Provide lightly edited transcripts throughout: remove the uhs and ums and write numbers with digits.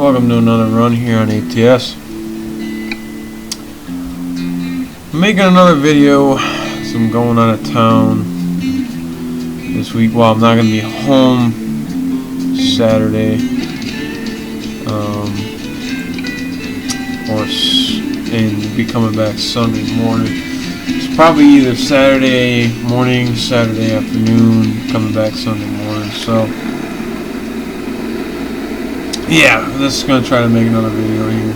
Welcome to another run here on ATS. I'm making another video as I'm going out of town this week. Well, I'm not going to be home Saturday, and be coming back Sunday morning. It's probably either Saturday morning, Saturday afternoon, coming back Sunday morning. So yeah, this is gonna try to make another video here.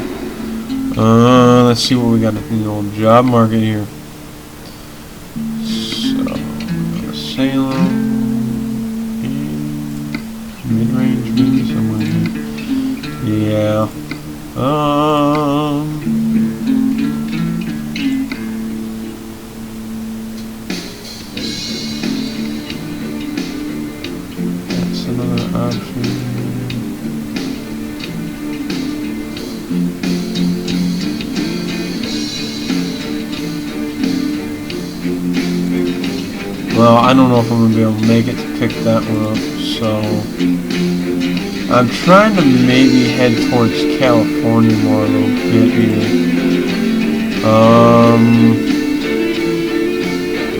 Let's see what we got in the old job market here. So, Salem, mid-range maybe somewhere here. Yeah. That's another option. Well, I don't know if I'm going to be able to make it to pick that one up, so I'm trying to maybe head towards California more a little bit here.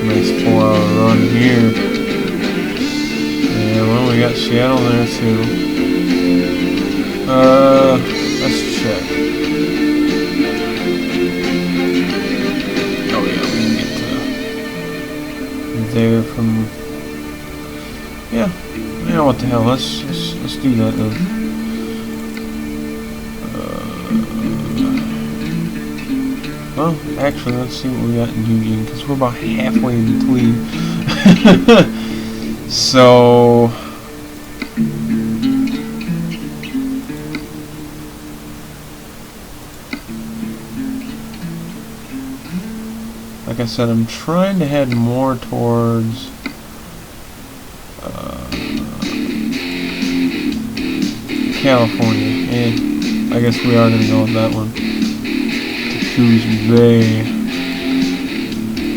Nice 4-hour run here. Yeah, well, we got Seattle there too. Let's check. There from, yeah, what the hell, let's do that then. Well, actually, let's see what we got in Union, because we're about halfway in between. So like I said, I'm trying to head more towards California, and I guess we are going to go with that one. To Coos Bay.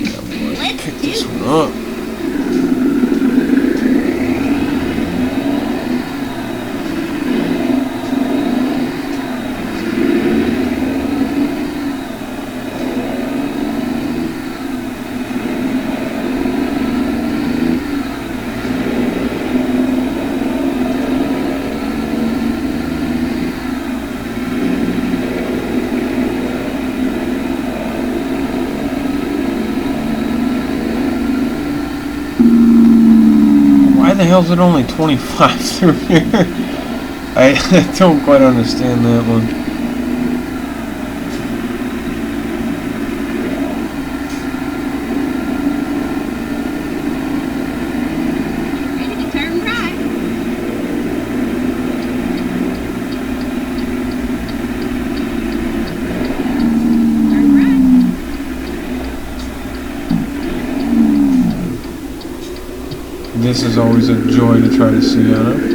Yeah, boy, pick this one up. Why the hell is it only 25 through here? I don't quite understand that one. Ready to turn right. Turn right. This is always a joy to try to see on it.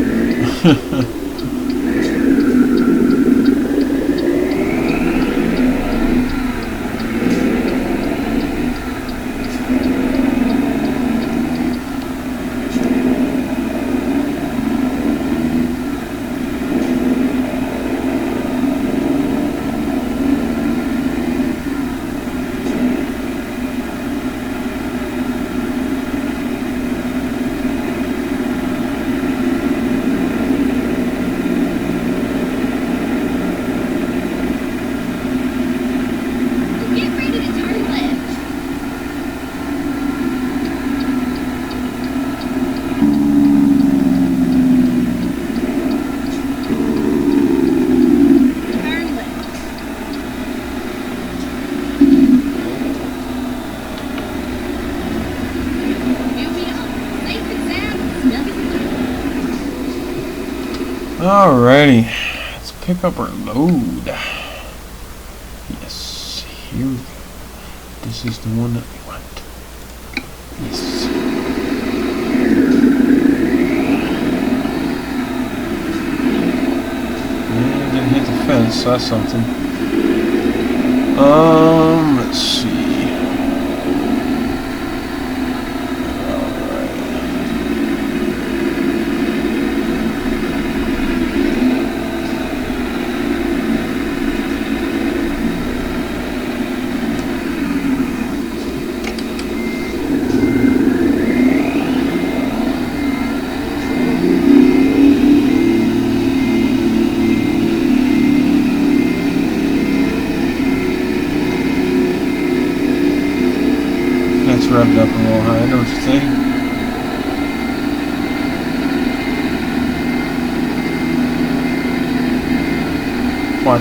Alrighty, let's pick up our load. Yes, here we go. This is the one that we want. Yes. Yeah, didn't hit the fence, so that's something. Let's see.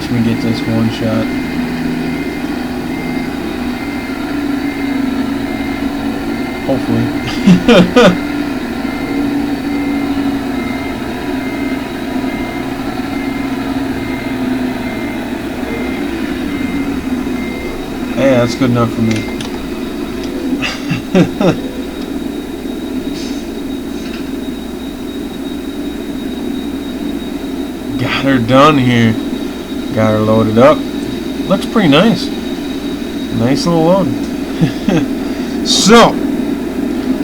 Watch me get this one shot. Hopefully. Hey, that's good enough for me. Got her done here. Got her loaded up. Looks pretty nice. Nice little load. So,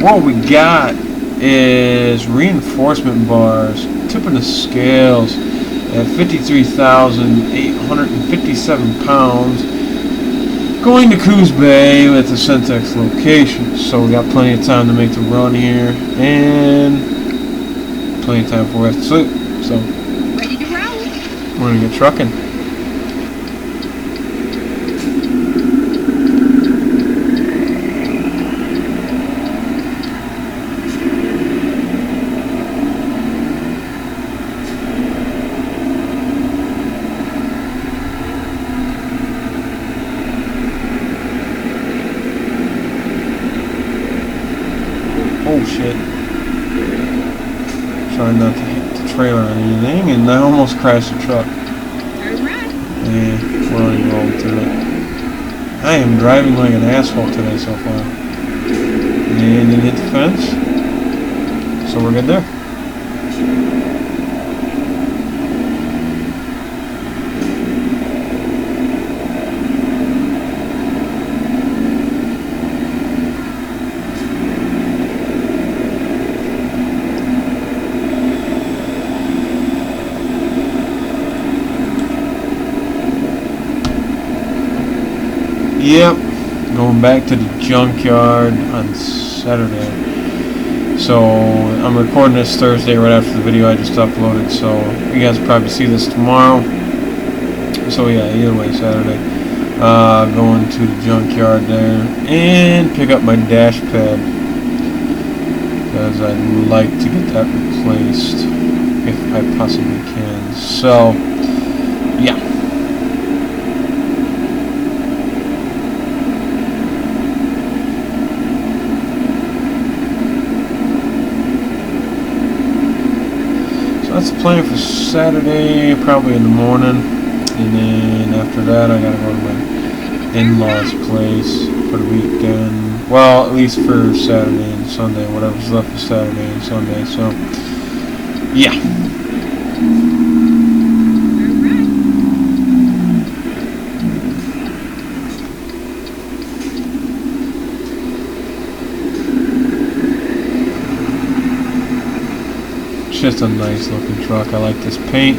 what we got is reinforcement bars, tipping the scales at 53,857 pounds, going to Coos Bay with the Centex location. So we got plenty of time to make the run here, and plenty of time before we have to sleep. So Ready to roll. we're gonna get trucking. Oh shit. Trying not to hit the trailer or anything, and I almost crashed the truck. Turn right. Yeah, we're already rolled through it. I am driving like an asshole today so far. And didn't hit the fence. So we're good there. Yep, going back to the junkyard on Saturday. So I'm recording this Thursday right after the video I just uploaded, so you guys will probably see this tomorrow. So yeah, either way, Saturday. Going to the junkyard there and pick up my dash pad, because I'd like to get that replaced if I possibly can. So yeah. That's the plan for Saturday, probably in the morning, and then after that I gotta go to my in-laws' place for the weekend. Well, at least for Saturday and Sunday, whatever's left of Saturday and Sunday. So, yeah. Turn right. Just a nice looking truck. I like this paint.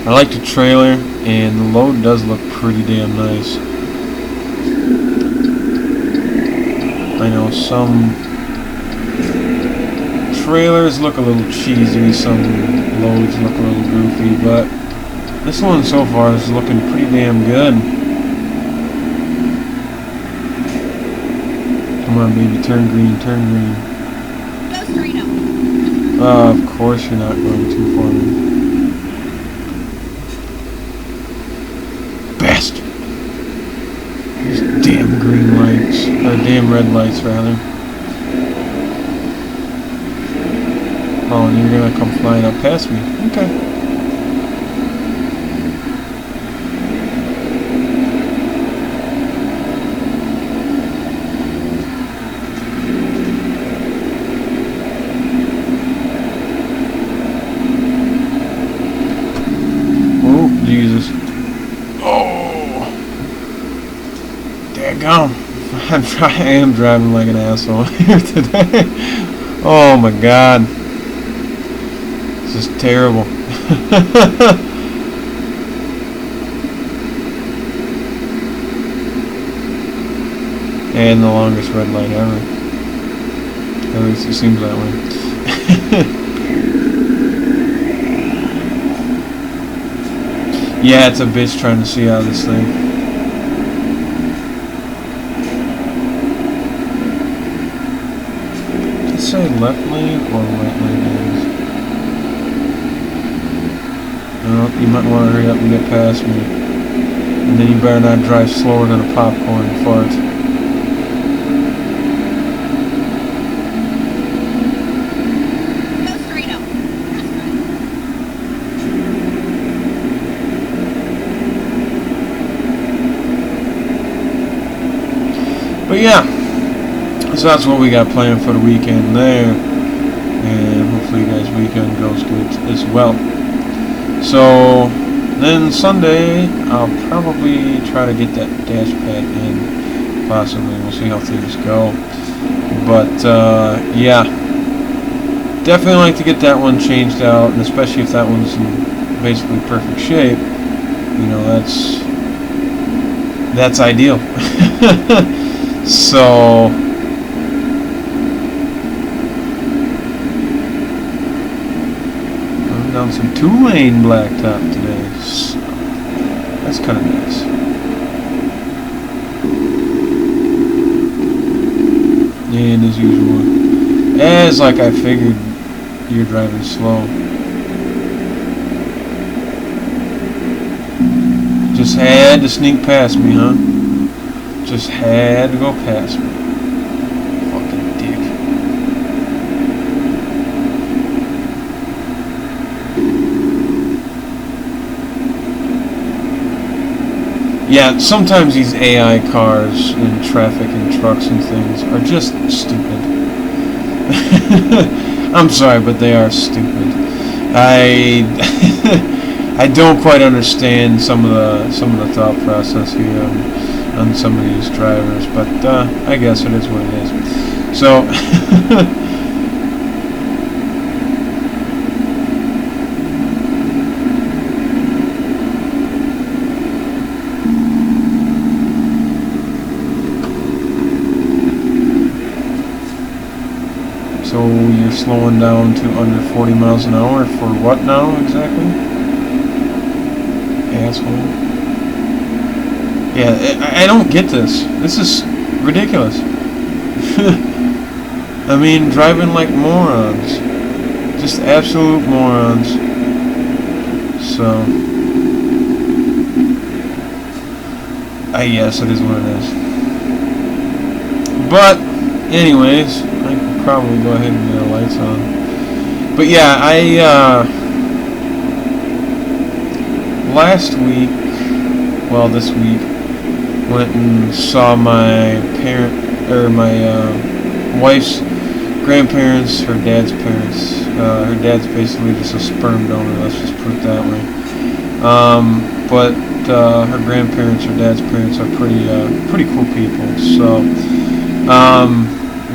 I like the trailer, and the load does look pretty damn nice. I know some trailers look a little cheesy, some loads look a little goofy, but this one so far is looking pretty damn good. Come on, baby, turn green, turn green. Go straight up. Of course you're not going to for me. Bastard. These damn green lights. Or damn red lights, rather. Oh, and you're gonna come flying up past me. Okay. Jesus. Oh. Daggone. I am driving like an asshole here today. Oh my god. This is terrible. And the longest red light ever. At least it seems that way. Yeah, it's a bitch trying to see out of this thing. Let's say left lane or right lane is. No, you might want to hurry up and get past me. And then you better not drive slower than a popcorn fart. Go straight up. That's right. But yeah, so that's what we got planned for the weekend there. And hopefully you guys' weekend goes good as well. So then Sunday, I'll probably try to get that dash pad in, possibly. We'll see how things go. But yeah, definitely like to get that one changed out, and especially if that one's in basically perfect shape. You know, that's ideal. So I'm down some 2-lane blacktop today, so that's kind of nice. And as usual, as like I figured, you're driving slow. Just had to sneak past me, huh? Just had to go past me. Fucking dick. Yeah, sometimes these AI cars in traffic and trucks and things are just stupid. I'm sorry, but they are stupid. I don't quite understand some of the thought process here on some of these drivers, but I guess it is what it is. So so you're slowing down to under 40 miles an hour for what now exactly? Asshole. Yeah, I don't get this. This is ridiculous. I mean, driving like morons. Just absolute morons. So, I guess it is what it is. But, anyways, I can probably go ahead and get the lights on. But yeah, last week, well, this week, went and saw my wife's grandparents, her dad's parents. Her dad's basically just a sperm donor, let's just put it that way. But her grandparents, her dad's parents, are pretty cool people. So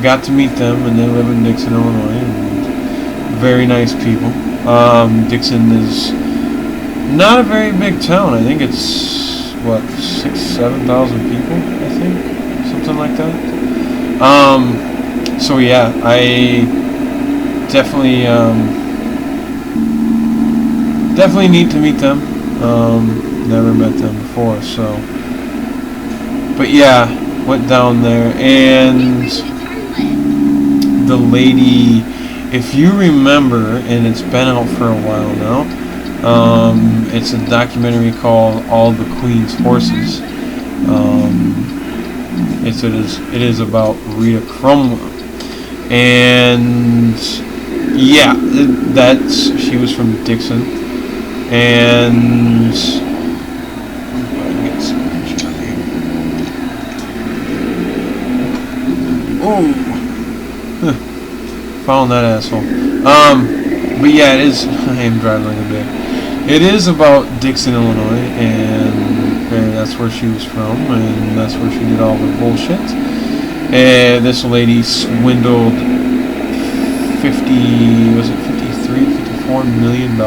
got to meet them, and they live in Dixon, Illinois, and very nice people. Dixon is not a very big town. I think it's what, 6,000-7,000 people, I think, something like that. So yeah, I definitely need to meet them. Never met them before, so. But yeah, went down there, and the lady, if you remember, and it's been out for a while now. It's a documentary called All the Queen's Horses. It is about Rita Cromwell, and yeah, she was from Dixon, and found that asshole. But yeah, it is. I am driving like a bit. It is about Dixon, Illinois, and that's where she was from, and that's where she did all the bullshit. And this lady swindled $54 million.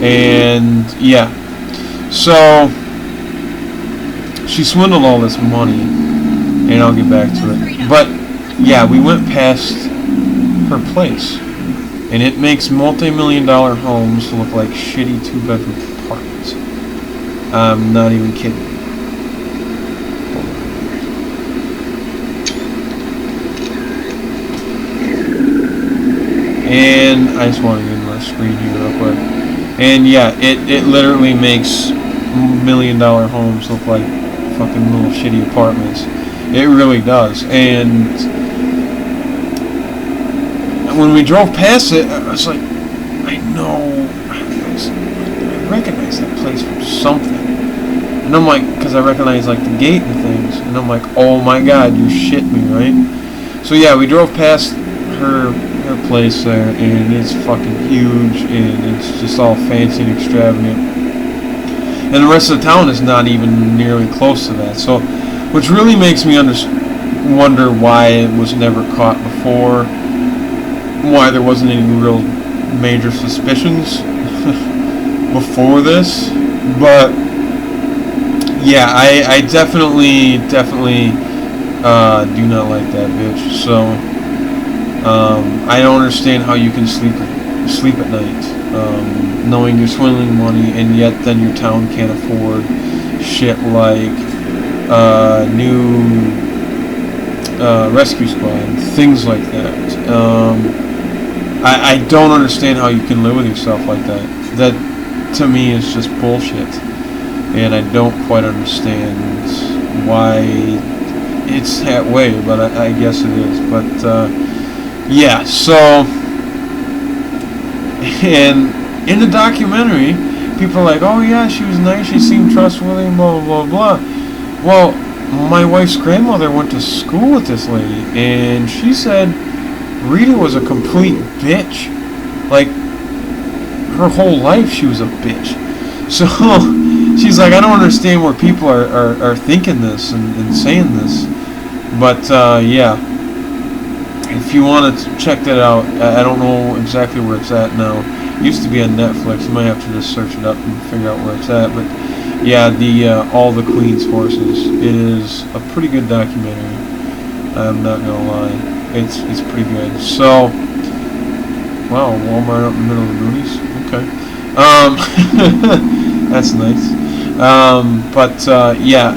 And yeah, so she swindled all this money, and I'll get back to it. But yeah, we went past her place. And it makes multi-million-dollar homes look like shitty 2-bedroom apartments. I'm not even kidding. And I just want to get my screen here real quick. And yeah, it literally makes million-dollar homes look like fucking little shitty apartments. It really does. And when we drove past it, I was like, I know, I recognize that place from something. And I'm like, because I recognize like the gate and things. And I'm like, oh my god, you shit me, right? So yeah, we drove past her place there, and it's fucking huge, and it's just all fancy and extravagant. And the rest of the town is not even nearly close to that. So, which really makes me wonder why it was never caught before, why there wasn't any real major suspicions before this. But yeah, I definitely do not like that bitch. So I don't understand how you can sleep at night, knowing you're swindling money, and yet then your town can't afford shit like new rescue squad, things like that. I don't understand how you can live with yourself like that. That to me is just bullshit, and I don't quite understand why it's that way, but I guess it is. But yeah, so, and in the documentary, people are like, oh yeah, she was nice, she seemed trustworthy, blah, blah, blah, blah. Well, my wife's grandmother went to school with this lady, and she said Rita was a complete bitch. Like, her whole life she was a bitch. So, she's like, I don't understand where people are thinking this and saying this. But, yeah. If you want to check that out, I don't know exactly where it's at now. It used to be on Netflix. You might have to just search it up and figure out where it's at. But yeah, the All the Queen's Horses. It is a pretty good documentary. I'm not gonna lie, it's pretty good. So, wow, Walmart up in the middle of the boonies. Okay, that's nice. But yeah,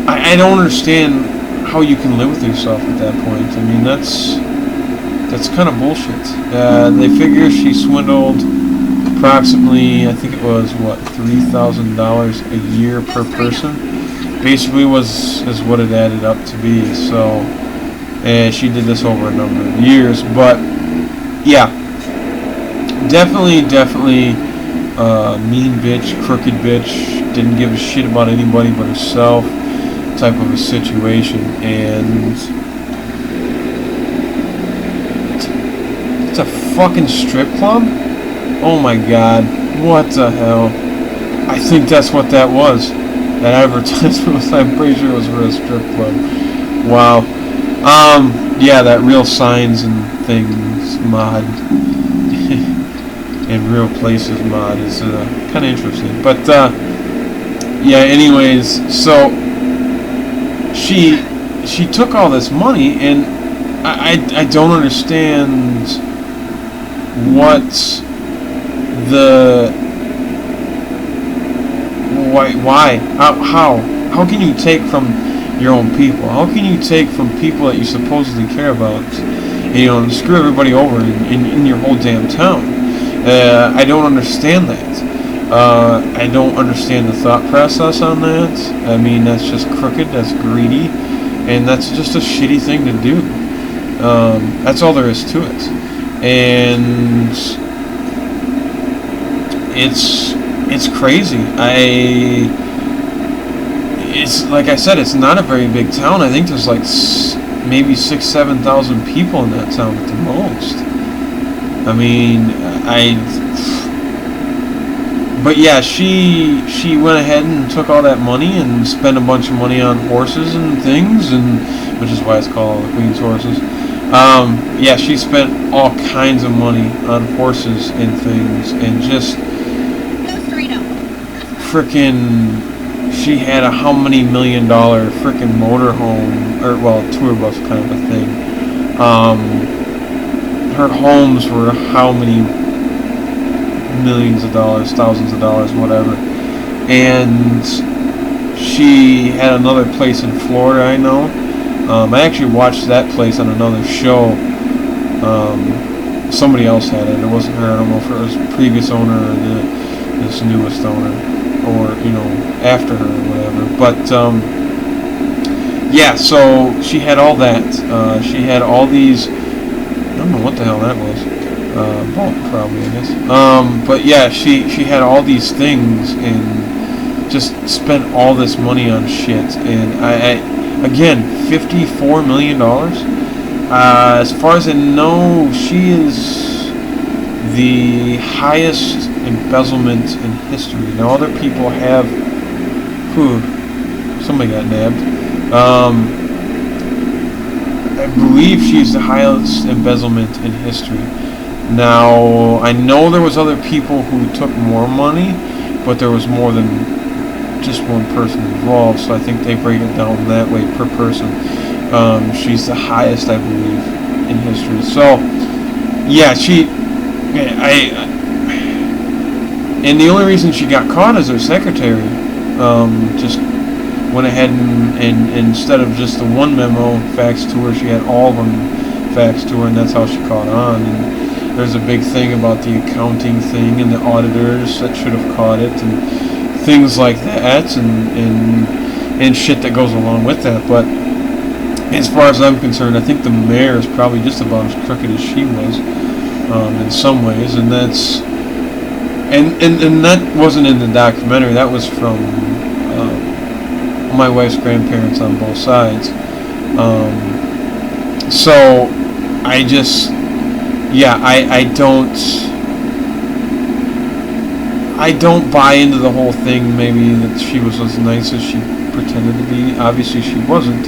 I don't understand how you can live with yourself at that point. I mean, that's kind of bullshit. They figure she swindled approximately, I think it was what, $3,000 a year per person. Basically, is what it added up to be. So, and she did this over a number of years. But yeah, definitely, mean bitch, crooked bitch. Didn't give a shit about anybody but herself. Type of a situation. And it's a fucking strip club? Oh my god, what the hell? I think that's what that was. That advertisement was, I'm pretty sure it was for a strip club. Wow. Yeah, that Real Signs and Things mod and Real Places mod is kind of interesting. But yeah, anyways, so she took all this money, and I don't understand what why how can you take from your own people? How can you take from people that you supposedly care about, and screw everybody over in your whole damn town? I don't understand that. I don't understand the thought process on that. I mean, that's just crooked, that's greedy, and that's just a shitty thing to do. That's all there is to it. And it's crazy. It's like I said, it's not a very big town. I think there's like maybe 6,000-7,000 people in that town at the most. I mean, but yeah, she went ahead and took all that money and spent a bunch of money on horses and things, and which is why it's called the Queen's Horses. Yeah, she spent all kinds of money on horses and things, and just frickin', she had a how many $1 million frickin' motorhome, or well, tour bus kind of a thing. Her homes were how many millions of dollars, thousands of dollars, whatever. And she had another place in Florida, I know. I actually watched that place on another show. Somebody else had it. It wasn't her. I don't know if it was the previous owner or the this newest owner, or after her or whatever. But yeah, so she had all that. She had all these. I don't know what the hell that was. Bulk probably, I guess. But yeah, she had all these things and just spent all this money on shit. And I again, $54 million. As far as I know, she is the highest embezzlement in history. Now other people have. Somebody got nabbed. I believe she's the highest embezzlement in history. Now, I know there was other people who took more money, but there was more than just one person involved, so I think they break it down that way per person. She's the highest, I believe, in history. So, yeah, and the only reason she got caught is her secretary. Just went ahead and instead of just the one memo faxed to her, she had all of them faxed to her, and that's how she caught on. And there's a big thing about the accounting thing and the auditors that should have caught it and things like that and shit that goes along with that. But as far as I'm concerned, I think the mayor is probably just about as crooked as she was in some ways, and that's and that wasn't in the documentary. That was from my wife's grandparents on both sides. So I just, yeah, I don't buy into the whole thing. Maybe that she was as nice as she pretended to be. Obviously, she wasn't.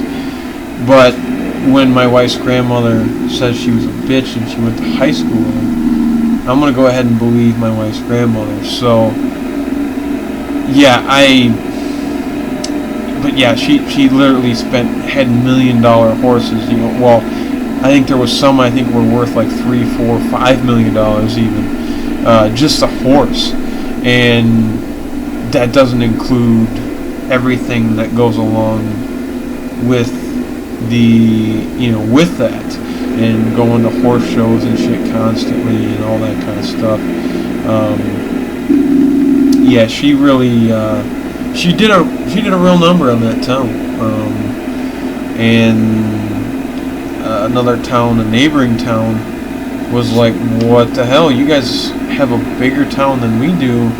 But when my wife's grandmother says she was a bitch and she went to high school with her, I'm gonna go ahead and believe my wife's grandmother. So, yeah, But yeah, she literally had $1 million horses. Well, I think there was some I think were worth like $3, $4, $5 million even, just a horse, and that doesn't include everything that goes along with with that, and going to horse shows and shit constantly and all that kind of stuff. Yeah, she really. She did a real number on that town, and another town, a neighboring town, was like, "What the hell? You guys have a bigger town than we do,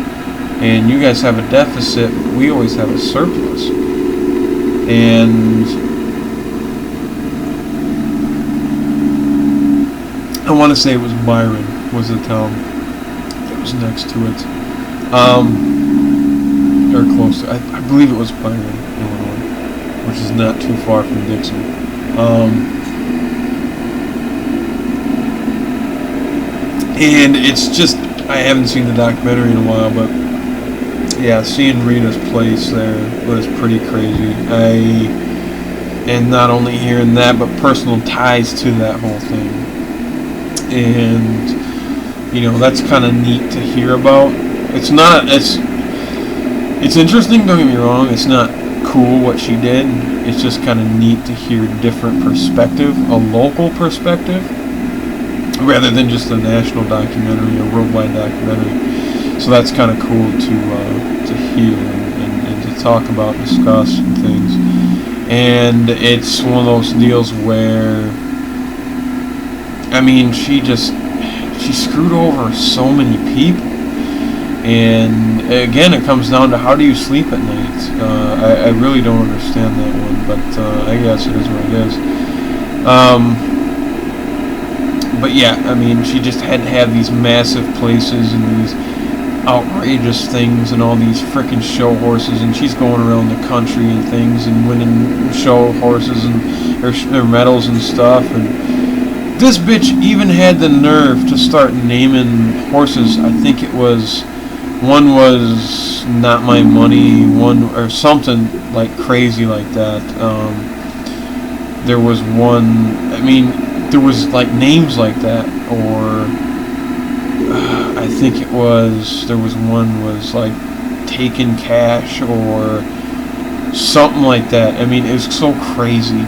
and you guys have a deficit. We always have a surplus." And I want to say it was Byron was the town that was next to it. Or close to, I believe it was Byron, Illinois, which is not too far from Dixon. And it's just, I haven't seen the documentary in a while, but yeah, seeing Rita's place there was pretty crazy. And not only hearing that, but personal ties to that whole thing. And, that's kind of neat to hear about. It's interesting, don't get me wrong, it's not cool what she did, it's just kind of neat to hear a different perspective, a local perspective, rather than just a national documentary, a worldwide documentary. So that's kind of cool to hear and to talk about, discuss and things. And it's one of those deals where, I mean, she screwed over so many people. And again, it comes down to how do you sleep at night. I really don't understand that one, but I guess it is what it is. But yeah, I mean, she just had to have these massive places and these outrageous things and all these frickin' show horses, and she's going around the country and things and winning show horses and her medals and stuff. And this bitch even had the nerve to start naming horses. I think it was. One was Not My Money, one or something like crazy like that. There was one, I mean, there was like names like that, or I think it was, there was one was like Taken Cash or something like that. I mean, it was so crazy.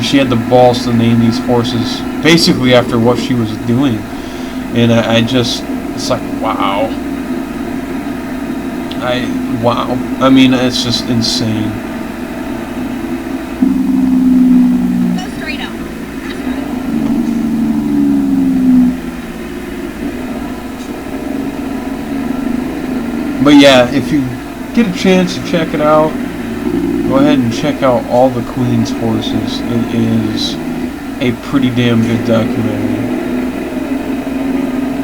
She had the balls to name these horses basically after what she was doing. And I just, it's like, wow. wow. I mean, it's just insane. Go straight up. That's right. But yeah, if you get a chance to check it out, go ahead and check out All the Queen's Horses. It is a pretty damn good documentary.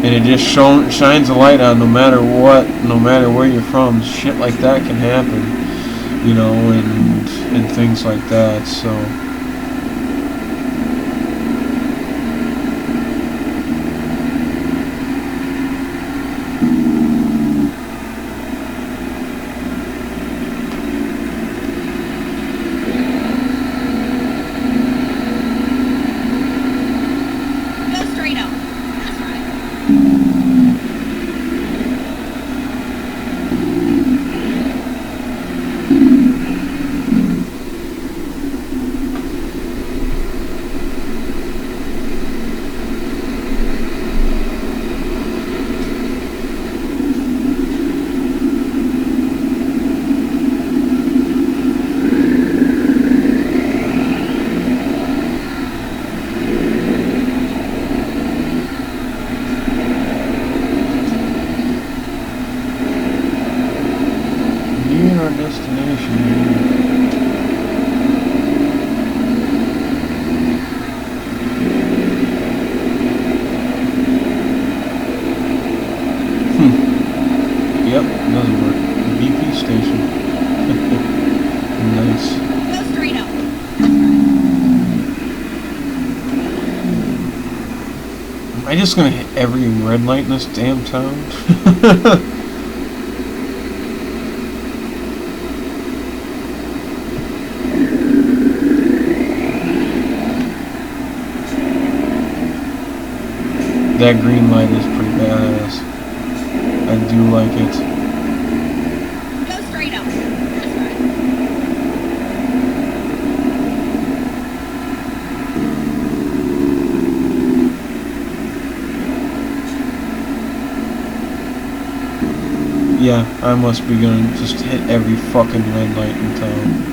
And it just shines a light on no matter what, no matter where you're from, shit like that can happen, you know, and things like that, so. Go straight up. That's right. Near our destination. Yep, doesn't work. BP station. Nice. Go straight up. Am I just gonna hit every red light in this damn town? That green light is pretty badass. I do like it. Go straight up. That's right. Yeah, I must be gonna just hit every fucking red light in town.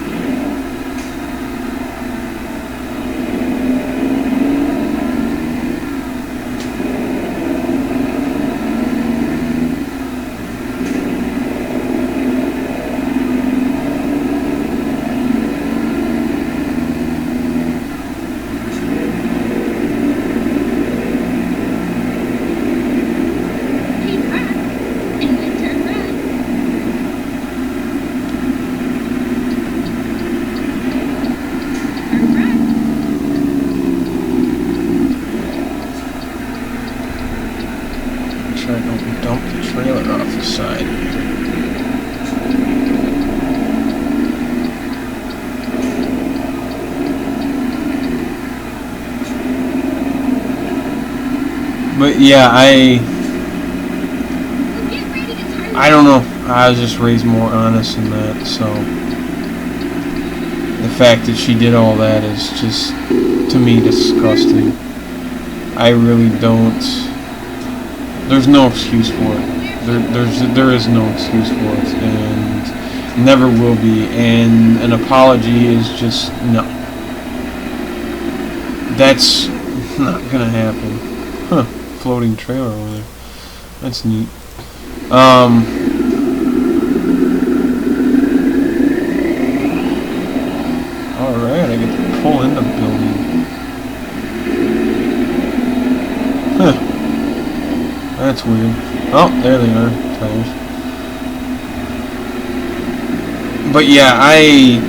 Keep back. And then turn right. Turn right. Make sure I don't dump the trailer off the side here. But yeah, Get ready to turn I don't know. I was just raised more honest than that, so the fact that she did all that is just, to me, disgusting. I really don't. There's no excuse for it. There is no excuse for it, and never will be. And an apology is just no. That's not gonna happen. Huh? Floating trailer over there. That's neat. Alright, I get to pull in the building. Huh. That's weird. Oh, there they are. Tires. But yeah, I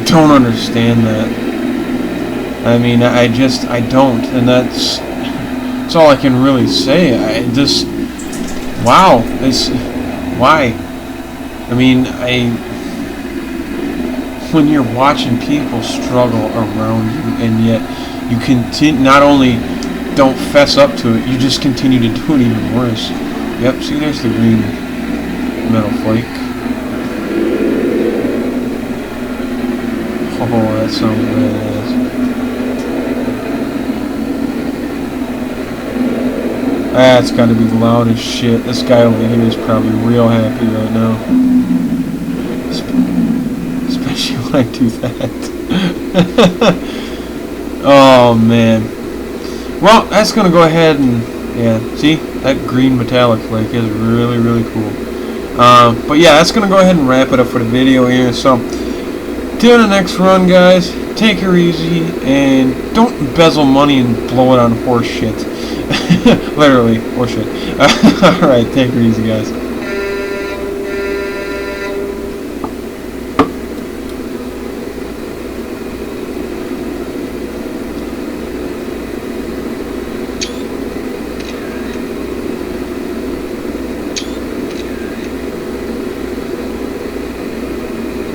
don't understand that. I mean, I don't. And that's all I can really say. Wow. Why? I mean, when you're watching people struggle around you, and yet you not only don't fess up to it, you just continue to do it even worse. Yep, see, there's the green metal flake. Oh, that sounds badass. I That's gotta be loud as shit. This guy over here is probably real happy right now. Especially when I do that. Oh man. Well, that's gonna go ahead and yeah, see? That green metallic flake is really, really cool. But yeah, that's gonna go ahead and wrap it up for the video here. So till the next run, guys, take her easy and don't embezzle money and blow it on horse shit. Literally, horse shit. Alright, take her easy, guys.